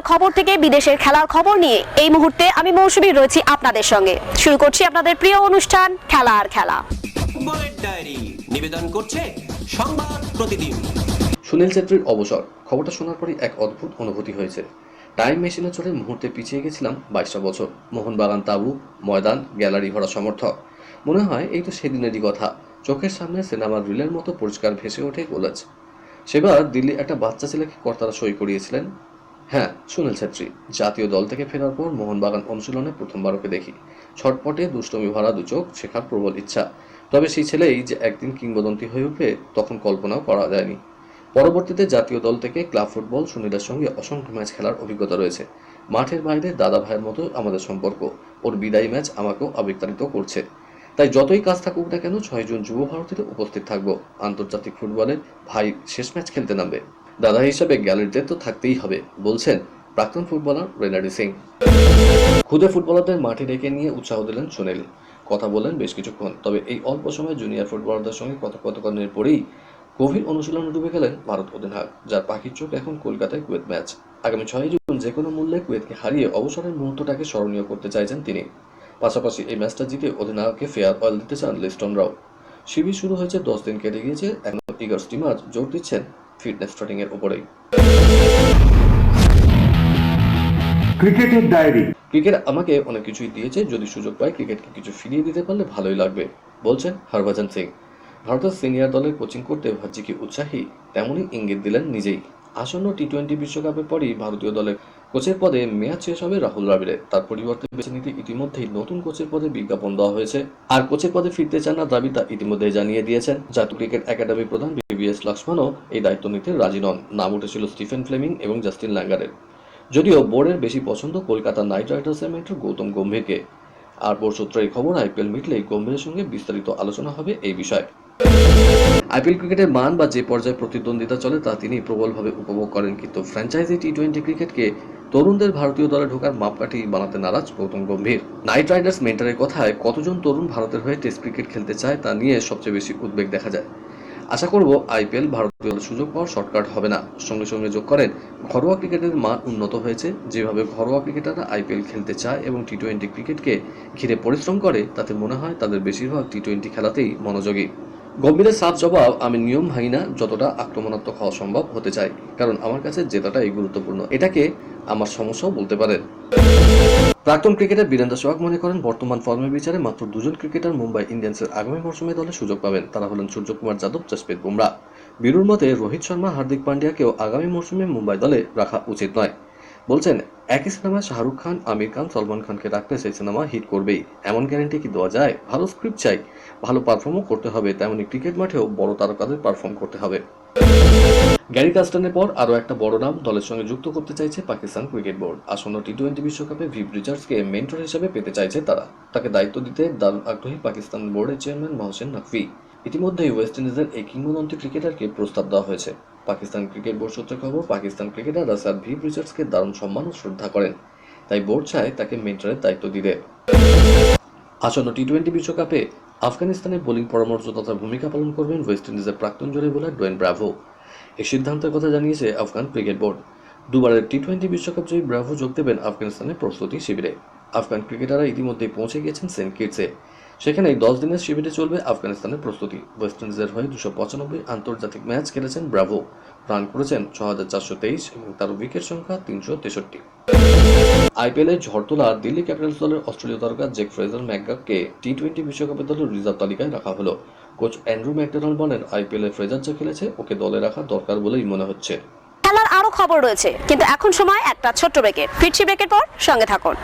খবর থেকে বিদেশের খেলার খবর নিয়ে এই মুহূর্তে আমি মৌসুমী রয়েছি আপনাদের সঙ্গে। শুরু করছি আপনাদের প্রিয় অনুষ্ঠান খেলা আর খেলা। ফুটবলের ডায়েরি নিবেদন করছে সংবাদ প্রতিদিন। সুনীল ছেত্রীর অবসর খবরটা শোনার পরই এক অদ্ভুত অনুভূতি হয়েছে। টাইম মেশিনে চড়ে মুহূর্তে পিছিয়ে গেছিলাম 22টা বছর। মোহনবাগান তাঁবু, ময়দান, গ্যালারি ভরা সমর্থক। মনে হয় এই তো সেদিনেরই কথা। চোখের সামনে সিনেমার রিলের মতো পরিষ্কার ভেসে ওঠে কলেজ। সেবার দিল্লি একটা বাচ্চা ছেলেকে কর্তারা সই করিয়েছিলেন। হ্যাঁ, সুনীল ছেত্রী। জাতীয় দল থেকে ফেরার পর মোহনবাগান অনুশীলনে প্রথমবার ওকে দেখি। ছটপটে দুষ্টমি ভরা দু চোখ, শেখার প্রবল ইচ্ছা। তবে সেই ছেলেই যে একদিন কিংবদন্তি হয়ে উঠবে তখন কল্পনাও করা যায়নি। পরবর্তীতে জাতীয় দল থেকে ক্লাব ফুটবল সুনীলের সঙ্গে অসংখ্য ম্যাচ খেলার অভিজ্ঞতা রয়েছে। মাঠের বাইরে দাদা ভাইয়ের মতো আমাদের সম্পর্ক। ওর বিদায়ী ম্যাচ আমাকেও আবেগতাড়িত করছে। তাই যতই কাজ থাকুক না কেন 6 জুন যুব ভারতীতে উপস্থিত থাকবো। আন্তর্জাতিক ফুটবলে ভাই শেষ ম্যাচ খেলতে নামবে, দাদা হিসাবে গ্যালারিতে তো থাকতেই হবে, বলছেন প্রাক্তন ফুটবলার রেনাডি সিং। খুদে ফুটবলারদের মাঠে ডেকে নিয়ে উৎসাহ দিলেন সুনীল। কথা বলেন বেশ কিছুক্ষণ। তবে এই অল্প সময়ে জুনিয়র ফুটবলারদের সঙ্গে কথোপকথনের পরেই গভীর অনুশীলনে ডুবে গেলেন ভারত অধিনায়ক, যার পাখির চোখ এখন কলকাতায় কুয়েত ম্যাচ। আগামী 6 জুন যে কোনো মূল্যে কুয়েতকে হারিয়ে অবসরের মুহূর্তটাকে স্মরণীয় করতে চাইছেন তিনি। পাশাপাশি এই ম্যাচটা জিতে অধিনায়ককে ফেয়ার অয়েল দিতে চান লিস্টনরাও। শিবির শুরু হয়েছে, 10 দিন কেটে গিয়েছে। এখন ইগর স্টিমার জোর দিচ্ছেন ফিটনেস ট্রেনিং এর উপরেই। ক্রিকেটের ডায়েরি। ক্রিকেট আমাকে অনেক কিছুই দিয়েছে, যদি সুযোগ পাই ক্রিকেটকে কিছু ফিরিয়ে দিতে পারলে ভালোই লাগবে, বলছেন হরভজন সিং। ভারতের সিনিয়র দলের কোচিং করতে ভাজ্জি কি উৎসাহী, তেমনই ইঙ্গিত দিলেন নিজেই। আসন্ন টি-20 বিশ্বকাপের পরই ভারতীয় দলের কোচের পদে মেয়াদ শেষ হবে রাহুল দ্রাবিড়ের। তার পরিবর্তে বেছে নিতে ইতিমধ্যেই নতুন কোচের পদে বিজ্ঞাপন দেওয়া হয়েছে। আর কোচের পদে ফিরতে চান না দ্রাবিড়, তা ইতিমধ্যেই জানিয়ে দিয়েছেন। জাতীয় ক্রিকেট একাডেমি প্রধান VVS লক্ষ্মণও এই দায়িত্ব নিতে রাজি নন। নাম উঠেছিল স্টিফেন ফ্লেমিং এবং জাস্টিন ল্যাঙ্গারের। যদিও বোর্ডের বেশি পছন্দ কলকাতা নাইট রাইডার্সের মেন্টর গৌতম গম্ভীরকে। আর বোর্ড সূত্রে এই খবর, IPL মিটলেই গম্ভীরের সঙ্গে বিস্তারিত আলোচনা হবে এই বিষয়ে। IPL ক্রিকেটের মান বা যে পর্যায়ে প্রতিদ্বন্দ্বিতা চলে তা তিনি প্রবলভাবে উপভোগ করেন, কিন্তু ফ্র্যাঞ্চাইজি টি-20 ক্রিকেটকে তরুণদের ভারতীয় দলে ঢোকার মাপকাঠি বানাতে নারাজ গৌতম গম্ভীর। নাইট রাইডার্স মেন্টরের কথায় কতজন তরুণ ভারতের হয়ে টেস্ট ক্রিকেট খেলতে চায় তা নিয়ে সবচেয়ে বেশি উদ্বেগ দেখা যায়। আশা করব IPL ভারতীয় সুযোগ পাওয়ার শর্টকাট হবে না। সঙ্গে সঙ্গে যোগ করেন, ঘরোয়া ক্রিকেটের মান উন্নত হয়েছে। যেভাবে ঘরোয়া ক্রিকেটাররা IPL খেলতে চায় এবং টি-20 ক্রিকেটকে ঘিরে পরিশ্রম করে, তাতে মনে হয় তাদের বেশিরভাগ টি-20 খেলাতেই মনোযোগী। গম্ভীরের সাফ জবাব, আমি নিয়ম ভাঙি না, যতটা আক্রমণাত্মক হওয়া সম্ভব হতে চাই, কারণ আমার কাছে জেতাটাই গুরুত্বপূর্ণ। এটাকে আমার সমস্যাও বলতে পারেন। প্রাক্তন ক্রিকেটার বীরেন্দ্র সেহবাগ মনে করেন, বর্তমান ফর্মের বিচারে মাত্র 2 জন ক্রিকেটার মুম্বাই ইন্ডিয়ান্সের আগামী মৌসুমে দলে সুযোগ পাবেন। তারা হলেন সূর্যকুমার যাদব, জসপ্রীত বুমরা। বীরুর মতে রোহিত শর্মা, হার্দিক পান্ডিয়াকেও আগামী মৌসুমে মুম্বাই দলে রাখা উচিত নয়। বলছেন, একই সিনেমায় শাহরুখ খান, আমির খান, সলমান খানকে রাখলে সেই সিনেমা হিট করবেই, এমন গ্যারান্টি কি দেওয়া যায়? ভালো স্ক্রিপ্ট চাই, ভালো পারফর্মও করতে হবে, তেমনি ক্রিকেট মাঠেও বড় তারকাদের পারফর্ম করতে হবে। গ্যারি কাস্টানের পর আরও একটা বড় নাম দলের সঙ্গে যুক্ত করতে চাইছে পাকিস্তান ক্রিকেট বোর্ড। আসন্ন টি-20 বিশ্বকাপে ভিভ রিচার্ডসকে মেন্টর হিসেবে পেতে চাইছে তারা। তাকে দায়িত্ব দিতে দারুণ আগ্রহী পাকিস্তান বোর্ডের চেয়ারম্যান মহসেন নাকভি। ইতিমধ্যেই ওয়েস্ট ইন্ডিজের এই কিংবদন্তি ক্রিকেটারকে প্রস্তাব দেওয়া হয়েছে। পাকিস্তান ক্রিকেট বোর্ড সূত্রে খবর, পাকিস্তান ক্রিকেটাররা স্যার ভিভ রিচার্ডসকে দারুণ সম্মান ও শ্রদ্ধা করেন, তাই বোর্ড চায় তাকে মেন্টরের দায়িত্ব দিতে। আসন্ন টি-20 বিশ্বকাপে আফগানিস্তানের বোলিং পরামর্শদাতার ভূমিকা পালন করবেন ওয়েস্ট ইন্ডিজের প্রাক্তন জোড়া বোলার ডোয়েন ব্রাভো। এই সিদ্ধান্তের কথা জানিয়েছে আফগান ক্রিকেট বোর্ড। দুবারের টি-20 বিশ্বকাপ জয়ী ব্রাভো যোগ দেবেন আফগানিস্তানের প্রস্তুতি শিবিরে। আফগান ক্রিকেটাররা ইতিমধ্যেই পৌঁছে গিয়েছেন সেন্ট কিটসে। সেখানেই 10 দিনের শিবিরে চলবে আফগানিস্তানের প্রস্তুতি। ওয়েস্ট ইন্ডিজের হয়ে 295 আন্তর্জাতিক ম্যাচ খেলেছেন ব্রাভো। রান করেছেন 6423 এবং তার উইকেট সংখ্যা 363। IPL এর ঝড় তোলা দিল্লি ক্যাপিটালস দলের অস্ট্রেলীয় তারকা জেক ফ্রেজার ম্যাকগাককে টি-20 বিশ্বকাপের দলের রিজার্ভ তালিকায় রাখা হলো। কোচ অ্যান্ড্রু ম্যাকডোনাল্ড বলেন, IPL এ ফ্রেজার যা খেলেছে ওকে দলে রাখা দরকার বলেই মনে হচ্ছে। খেলার আরো খবর রয়েছে, কিন্তু এখন সময় একটা ছোট্ট ব্রেকের। ফিরছি ব্রেকের পর, সঙ্গে থাকুন।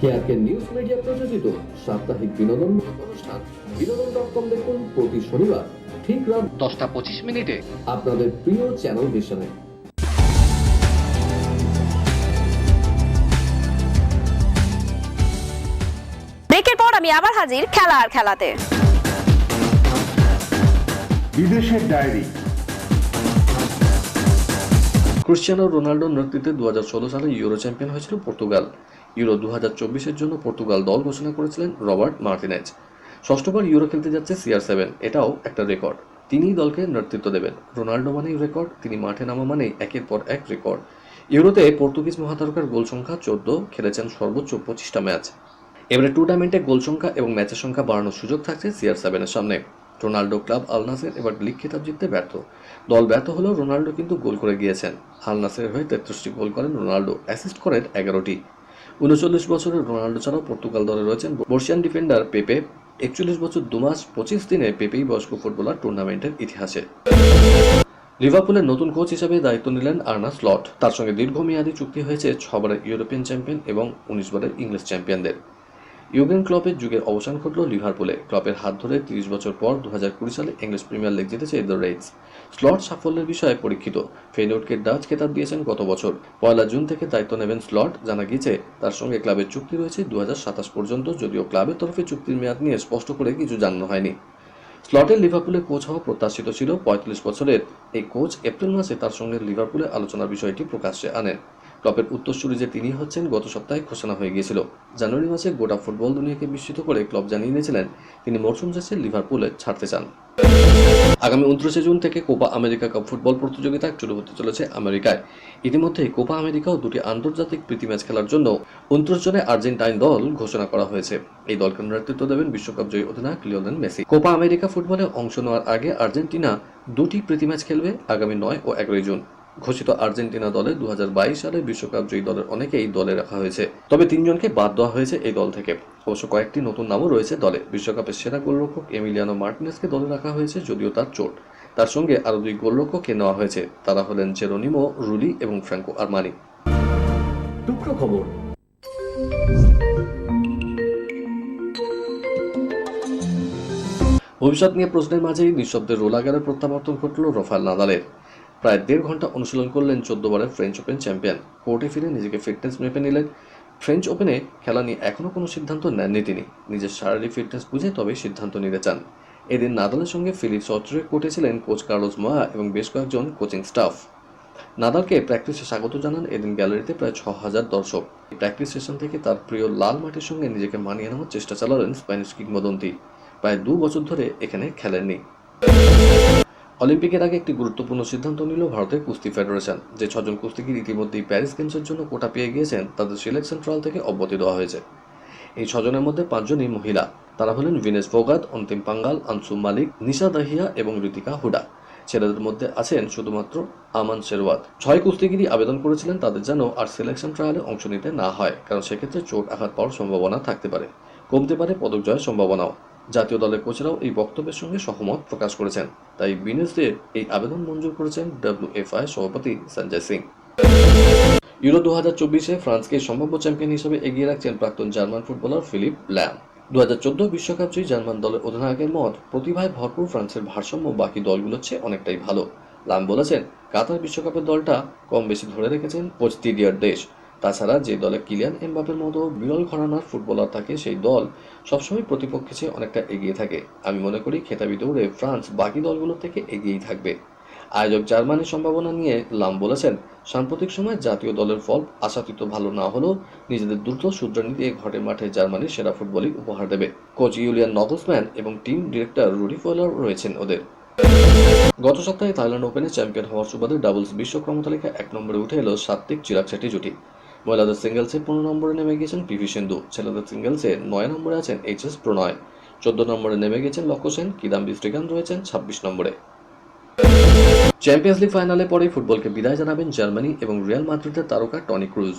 কেআরকে নিউজ মিডিয়া প্রযোজিত সাপ্তাহিক বিনোদন অনুষ্ঠান বিনোদন.com দেখুন প্রতি শনিবার ঠিক রাত 10:25 আপনাদের প্রিয় চ্যানেল ভিশনে। ব্রেকের পর আমি আমি আবার হাজির খেলা আর খেলাতে। বিদেশের ডায়েরি। ক্রিশ্চিয়ানো রোনাল্ডোর নেতৃত্বে 2016 সালে ইউরো চ্যাম্পিয়ন হয়েছিল পর্তুগাল। ইউরো 2024-এর জন্য পর্তুগাল দল ঘোষণা করেছিলেন রবার্ট মার্টিনেজ। ষষ্ঠবার ইউরো খেলতে যাচ্ছে CR7, এটাও একটা রেকর্ড। তিনিই দলকে নেতৃত্ব দেবেন। রোনাল্ডো মানেই রেকর্ড, তিনি মাঠে নামা মানেই একের পর এক রেকর্ড। ইউরোতে পর্তুগিজ মহাতারকার গোল সংখ্যা 14, খেলেছেন সর্বোচ্চ 25টা ম্যাচ। এবারে টুর্নামেন্টে গোল সংখ্যা এবং ম্যাচের সংখ্যা বাড়ানোর সুযোগ থাকছে CR7-এর সামনে। রোনাল্ডো ক্লাব আল নাসের এবার লিগ খেতাব জিততে ব্যর্থ। দল ব্যর্থ হলেও রোনাল্ডো কিন্তু গোল করে গিয়েছেন। আল নাসের হয়ে 33টি গোল করেন রোনাল্ডো, অ্যাসিস্ট করেন 11টি। 39 বছরের রোনাল্ডো ছাড়াও পর্তুগাল দলে রয়েছেন বর্ষিয়ান ডিফেন্ডার পেপে। 41 বছর 2 মাস 25 দিনে পেপেই বয়স্ক ফুটবলার টুর্নামেন্টের ইতিহাসে। লিভারপুলের নতুন কোচ হিসেবে দায়িত্ব নিলেন আর্নে স্লট। তার সঙ্গে দীর্ঘমেয়াদী চুক্তি হয়েছে 6 বারের ইউরোপিয়ান চ্যাম্পিয়ন এবং 19 বারের ইংলিশ চ্যাম্পিয়নদের। ইউগেন ক্লপের যুগের অবসান ঘটল লিভারপুলে। ক্লপের হাত ধরে 30 বছর পর 2020 সালে ইংলিশ প্রিমিয়ার লিগ জিতেছে দ্য রেডস। স্লট সাফল্যের বিষয়ে পরীক্ষিত। ফেইনোর্ডকে ডাচ খেতাব দিয়েছেন গত বছর। 1 জুন থেকে দায়িত্ব নেবেন স্লট। জানা গিয়েছে তার সঙ্গে ক্লাবের চুক্তি রয়েছে 2027 পর্যন্ত, যদিও ক্লাবের তরফে চুক্তির মেয়াদ নিয়ে স্পষ্ট করে কিছু জানানো হয়নি। স্লটের লিভারপুলে কোচ হওয়া প্রত্যাশিত ছিল। 45 বছরের এই কোচ এপ্রিল মাসে তার সঙ্গে লিভারপুলে আলোচনার বিষয়টি প্রকাশ্যে আনেন। ক্লপের উত্তরসূরি যে তিনি হচ্ছেন গত সপ্তাহে ঘোষণা হয়ে গিয়েছিল। জানুয়ারি মাসে গোটা ফুটবল দুনিয়াকে বিস্মিত করে ক্লপ জানিয়ে দিয়েছিলেন তিনি মরশুম শেষে লিভারপুলে ছাড়তে চান। আগামী 29 জুন থেকে কোপা আমেরিকা কাপ ফুটবল প্রতিযোগিতা শুরু হতে চলেছে আমেরিকায়। ইতিমধ্যেই কোপা আমেরিকাও 2টি আন্তর্জাতিক প্রীতি ম্যাচ খেলার জন্য 29 জনের আর্জেন্টাইন দল ঘোষণা করা হয়েছে। এই দলকে নেতৃত্ব দেবেন বিশ্বকাপ জয়ী অধিনায়ক লিওনেল মেসি। কোপা আমেরিকা ফুটবলে অংশ নেওয়ার আগে আর্জেন্টিনা 2টি প্রীতি ম্যাচ খেলবে আগামী 9 ও 11 জুন। ঘোষিত আর্জেন্টিনা দলে 2022 সালে বিশ্বকাপ জয়ী দলের অনেকেই দলে রাখা হয়েছে, তবে 3 জনকে বাদ দেওয়া হয়েছে এই দল থেকে। অবশ্য কয়েকটি নতুন নামও রয়েছে দলে। বিশ্বকাপের সেরা গোলরক্ষক এমিলিয়ানো মার্টিনেজকে দলে রাখা হয়েছে, যদিও তার চোট। তার সঙ্গে আরও 2 গোলরক্ষককে নেওয়া হয়েছে, তারা হলেন জেরোনিমো রুলি এবং ফ্র্যাঙ্কো আরমানি। টুকরো খবর। ভবিষ্যৎ নিয়ে প্রশ্নের মাঝেই নিঃশব্দে রোলাগারের প্রত্যাবর্তন ঘটল রাফায়েল নাদালের। প্রায় 1.5 ঘন্টা অনুশীলন করলেন 14 বারের ফ্রেঞ্চ ওপেন চ্যাম্পিয়ন। কোর্টে ফিরে নিজেকে ফিটনেস মেপে নিলেন। ফ্রেঞ্চ ওপেনে খেলা নিয়ে এখনও কোনো সিদ্ধান্ত নেননি তিনি। নিজের শারীরিক ফিটনেস বুঝে তবেই সিদ্ধান্ত নিতে চান। এদিন নাদালের সঙ্গে ফিলিপস অত্রে কোর্টে ছিলেন কোচ কার্লোস মোয়া এবং বেশ কয়েকজন কোচিং স্টাফ। নাদালকে প্র্যাকটিসে স্বাগত জানান এদিন গ্যালারিতে প্রায় 6000 দর্শক। প্র্যাকটিস সেশন থেকে তার প্রিয় লাল মাটির সঙ্গে নিজেকে মানিয়ে নেওয়ার চেষ্টা চালালেন স্প্যানিশ কিংবদন্তি। প্রায় 2 বছর ধরে এখানে খেলেননি। অলিম্পিকের আগে একটি গুরুত্বপূর্ণ সিদ্ধান্ত নিল ভারতের কুস্তি ফেডারেশন। যে 6 জন কুস্তিগির ইতিমধ্যেই প্যারিস গেমসের জন্য কোটা পেয়ে গিয়েছেন, তাদের সিলেকশন ট্রায়াল থেকে অব্যাহতি দেওয়া হয়েছে। এই 6 জনের মধ্যে 5 জনই মহিলা। তারা হলেন ভিনেশ ফোগাত, অন্তিম পাঙ্গাল, আনসুম মালিক, নিশা দাহিয়া এবং ঋতিকা হুডা। ছেলেদের মধ্যে আছেন শুধুমাত্র আমান শেরওয়াত। 6 কুস্তিগিরই আবেদন করেছিলেন তাদের যেন আর সিলেকশন ট্রায়ালে অংশ নিতে না হয়, কারণ সেক্ষেত্রে চোট আঘাত পাওয়ার সম্ভাবনা থাকতে পারে, কমতে পারে পদক জয়ের সম্ভাবনাও। জাতীয় দলের কোচরাও এই বক্তব্যের সঙ্গে সহমত প্রকাশ করেছেন। তাই বিনেশদের এই আবেদন মঞ্জুর করেছেন WFI সভাপতি সঞ্জয় সিং। ইউরো 2024-এ ফ্রান্সকে সম্ভাব্য চ্যাম্পিয়ন হিসেবে এগিয়ে রাখছেন প্রাক্তন জার্মান ফুটবলার ফিলিপ ল্যাম। 2014 বিশ্বকাপ জয়ী জার্মান দলের অধিনায়কের মত, প্রতিভায় ভরপুর ফ্রান্সের ভারসাম্য বাকি দলগুলোর চেয়ে অনেকটাই ভালো। ল্যাম বলেছেন, কাতার বিশ্বকাপের দলটা কম বেশি ধরে রেখেছেন কোচ দিদিয়ার দেশ। তাছাড়া যে দলে কিলিয়ান এমবাপের মতো বিরল ঘরানার ফুটবলার থাকে, সেই দল সবসময় প্রতিপক্ষের চেয়ে অনেকটা এগিয়ে থাকে। আমি মনে করি খেতাবি দৌড়ে ফ্রান্স বাকি দলগুলোর থেকে এগিয়েই থাকবে। আয়োজক জার্মানির সম্ভাবনা নিয়ে লাম বলেছেন, সাম্প্রতিক সময়ে জাতীয় দলের ফল আশাতীত ভালো না হলেও নিজেদের দ্রুত শুধরানি দিয়ে ঘরের মাঠে জার্মানির সেরা ফুটবলই উপহার দেবে। কোচ ইউলিয়ান নগলসম্যান এবং টিম ডিরেক্টর রুডি ফয়লার রয়েছেন ওদের। গত সপ্তাহে থাইল্যান্ড ওপেনে চ্যাম্পিয়ন হওয়ার সুবাদে ডাবলস বিশ্ব ক্রমতালিকা 1 নম্বরে উঠে এলো সাত্বিক চিরাগ শেট্টি জুটি। মহিলাদের সিঙ্গেলসে 15 নম্বরে নেমে গিয়েছেন পিভি সিন্ধু। ছেলেদের সিঙ্গেলসে 9 নম্বরে আছেন HS প্রণয়। 14 নম্বরে নেমে গেছেন লক্ষ্য সেন। কিদাম্বি শ্রীকান্ত রয়েছেন 26 নম্বরে। চ্যাম্পিয়ন্স লিগ ফাইনালে পরেই ফুটবলকে বিদায় জানাবেন জার্মানি এবং রিয়াল মাদ্রিদের তারকা টনি ক্রুজ।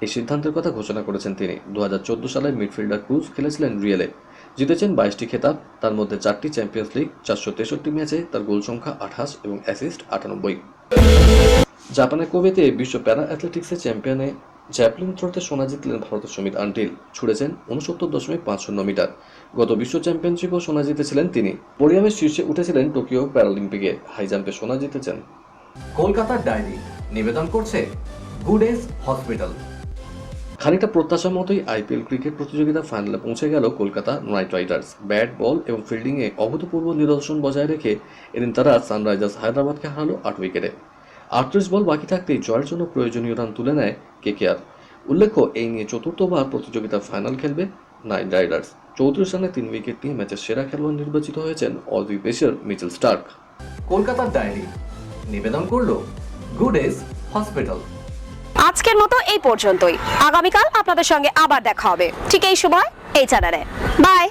এই সিদ্ধান্তের কথা ঘোষণা করেছেন তিনি। 2014 সালে মিডফিল্ডার ক্রুজ খেলেছিলেন রিয়ালে, জিতেছেন 22টি খেতাব, তার মধ্যে 4টি চ্যাম্পিয়ন্স লিগ। 463 ম্যাচে তার গোল সংখ্যা 28 এবং অ্যাসিস্ট 98। জাপানের কোবেতে বিশ্ব প্যারা অ্যাথলেটিক্সের চ্যাম্পিয়নে জ্যাভলিন থ্রোতে সোনা জিতলেন ভারতের সুমিত আন্টিল। ছুড়েছেন 69.50 মিটার। গত বিশ্ব চ্যাম্পিয়নশিপও সোনা জিতেছিলেন তিনি। পোডিয়ামের শীর্ষে উঠেছিলেন টোকিও প্যারালিম্পিকে। হাই জাম্পে সোনা জিতেছেন। কলকাতার ডায়েরি নিবেদন করছে গুড এজ হসপিটাল। খানিকটা প্রত্যাশা মতোই আইপিএল ক্রিকেট প্রতিযোগিতা ফাইনালে পৌঁছে গেল Kolkata night Riders. Bat ball এবং ফিল্ডিংয়ে অভূতপূর্ব নিদর্শন বজায় রেখে এদিন তারা সানরাইজার্স হায়দ্রাবাদকে হারালো 8 উইকেটে। 38 বল বাকি থাকতেই জয়ের জন্য প্রয়োজনীয় রান তুলে নেয় কেকেআর। উল্লেখ্য, এই নিয়ে চতুর্থবার প্রতিযোগিতার ফাইনাল খেলবে নাইট রাইডার্স। 34 রানে 3 উইকেট নিয়ে ম্যাচের সেরা খেলোয়াড় নির্বাচিত হয়েছেন অজি পেসার মিচেল স্টার্ক। কলকাতার ডায়েরি নিবেদন করলো গুড এজ হসপিটাল। আজকের মতো এই পর্যন্তই। আগামীকাল আপনাদের সঙ্গে আবার দেখা হবে ঠিক এই সময় এই চ্যানেলে। বাই।